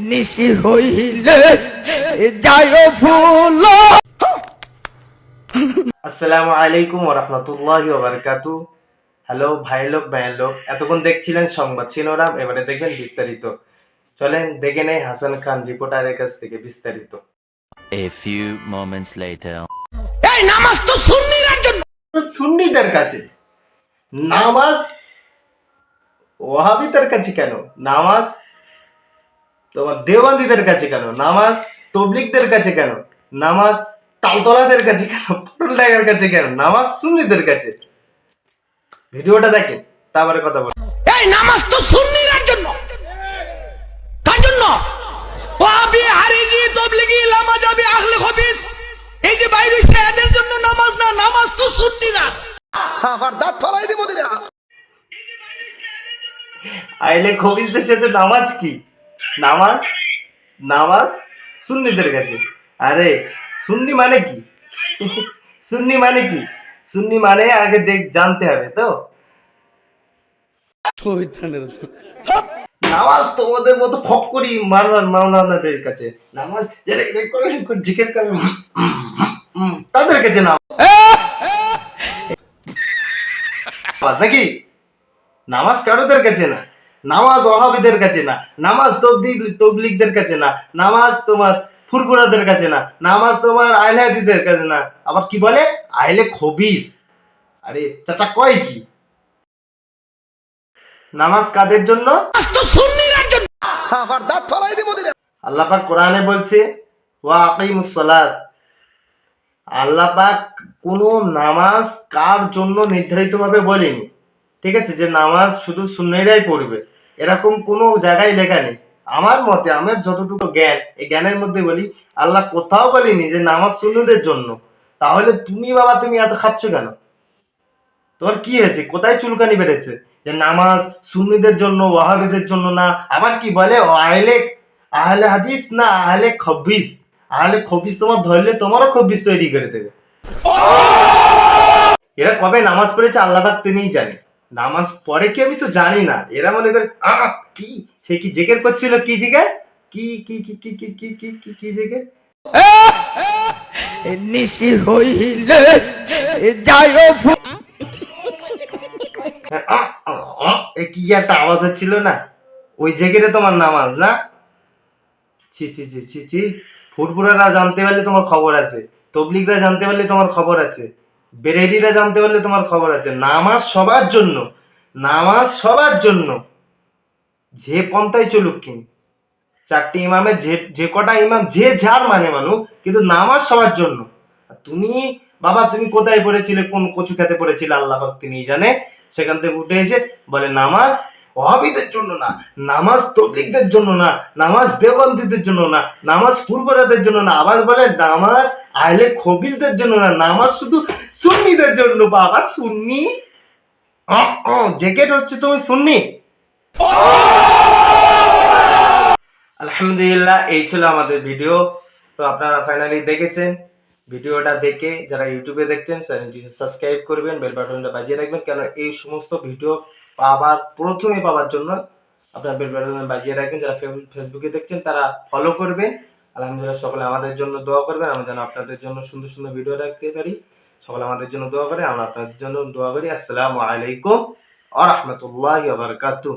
নিশি হইলে যায় ফুল। আসসালামু আলাইকুম ওয়া রাহমাতুল্লাহি ওয়া বারাকাতুহু। হ্যালো ভাই লোক ভাইয়ের লোক, এতক্ষণ দেখছিলেন সংবাদ শিরোনাম, এবারে দেখবেন বিস্তারিত। চলেন দেখে নেই হাসান খান রিপোর্টারের কাছ থেকে বিস্তারিত। A few moments later. এই নামাজ তো সুন্নিদের জন্য। সুন্নিদের কাছে নামাজ, ওয়াহাবিদের কাছে কেন নামাজ, তোমার দেওবন্দিদের কাছে কেন নামাজ, তবলিগদের কাছে কেন নামাজ, তালতলাদের কাছে কেন, পটল ডাঙ্গার কাছে কেন নামাজ, সুন্নিদের কাছে। ভিডিওটা দেখেন, তারপরে কথা বলুন। এই নামাজ তো সুন্নিদের জন্য। কার জন্য? ওয়াহাবি, হারিজি, তবলিগি, লামাজাবি, আহলে হাদিস, এই যে বাইরে এদের জন্য নামাজ না, নামাজ তো সুন্নিরা। সাফার দাঁত ফলাই দিব দিরা। আইলে খবিসদের সাথে নামাজ কি? নামাজ, নামাজ সুন্নিদের কাছে। আরে সুন্নি মানে কি? সুন্নি মানে কি? সুন্নি মানে আগে জানতে হবে তো। নামাজ তোমাদের মতো ফক করি মারবার মাওলানাদের কাছে নামাজ, জিকির করে তাদের কাছে নামাজ নাকি? নামাজ কারোদের কাছে না, নামাজ ওয়াহাবিদের কাছে না, নামাজ তবলিগদের কাছে না, নামাজ তোমার ফুরফুরাদের কাছে না, নামাজ তোমার আহলে হাদিসদের কাছে না, আবার কি বলে আহলে খবিস। আরে চাচা কয় কি? নামাজ কাদের জন্য? সাফার দাঁত ফলাই দিব দিরা। আল্লাহ পাক কোরআনে বলছে ওয়া আকিমুস সালাত। আল্লাহ পাক কোনো নামাজ কার জন্য নির্ধারিতভাবে বলেনি, ঠিক আছে, যে নামাজ শুধু সুন্নিরাই পড়বে, এরকম কোনো জায়গায় লেখা নেই। আমার মতে, আমার যতটুকু জ্ঞান, এই জ্ঞানের মধ্যে বলি আল্লাহ কোথাও বলেনি যে নামাজ সুন্নিদের জন্য। তাহলে তুমি বাবা তুমি এত খাচ্ছ কেন? তোমার কি হয়েছে? কোথায় চুলকানি বেড়েছে যে নামাজ সুন্নিদের জন্য, ওয়াহাবিদের জন্য না? আবার কি বলে আহলে আহলে হাদিস না আহলে খবিস। আহলে খবিস তোমার ধরলে তোমারও খবিস তৈরি করে দেবে। এরা কবে নামাজ পড়েছে আল্লাহ পাক তিনিই জানে। নামাজ পড়ে কি আমি তো জানি না। এরা মনে করে কি সে কি জিকির করছিল, কি জিকির, কি কি কি কি কি কি কি কি কি জিকির, নিশি হইলে যায় ফুল। কি একটা আওয়াজ হচ্ছিল না, ওই জেগেরে তোমার নামাজ না? ছি ছি ছি ছি ছি। ফুরফুরারা জানতে পারলে তোমার খবর আছে, তবলিগরা জানতে পারলে তোমার খবর আছে, বেরেলিরা জানতে পারলে তোমার খবর আছে। নামাজ সবার জন্য, নামাজ সবার জন্য, যে পন্থায় চলুক কিন, চারটি ইমামের যে যে কটা ইমাম যে যার মানে মানুষ, কিন্তু নামাজ সবার জন্য। তুমি বাবা তুমি কোথায় পড়েছিলে, কোন কচু খেতে পড়েছিলে আল্লাহ পাক তিনি জানে। সেখান থেকে উঠে এসে বলে নামাজ ওয়াহাবিদের জন্য না, নামাজ তবলিগদের জন্য না, নামাজ দেওবন্দিদের জন্য না, নামাজ ফুরফুরাদের জন্য না, আবার বলে নামাজ আহলে খবিসদের জন্য না, নামাজ শুধু সুন্নিদের জন্য। বাবা সুন্নি জেকেট হচ্ছে তুমি সুন্নি। আলহামদুলিল্লাহ, এই ছিল আমাদের ভিডিও। তো আপনারা ফাইনালি দেখেছেন। ভিডিওটা দেখে যারা ইউটিউবে দেখছেন চ্যানেলটি সাবস্ক্রাইব করবেন, বেল বাটনটা বাজিয়ে রাখবেন, কেন এই সমস্ত ভিডিও প্রথমে পাওয়ার জন্য আপনার বেল বাটনটা বাজিয়ে রাখবেন। যারা ফেসবুকে দেখছেন তারা ফলো করবেন। আলহামদুলিল্লাহ, সকলে আমাদের জন্য দোয়া করবেন, আমরা যেন আপনাদের জন্য সুন্দর সুন্দর ভিডিও রাখতে পারি। সকলে আমাদের জন্য দোয়া করে, আমরা আপনাদের জন্য দোয়া করি। আসসালামু আলাইকুম ওয়া রাহমাতুল্লাহি ওয়া বারাকাতুহু।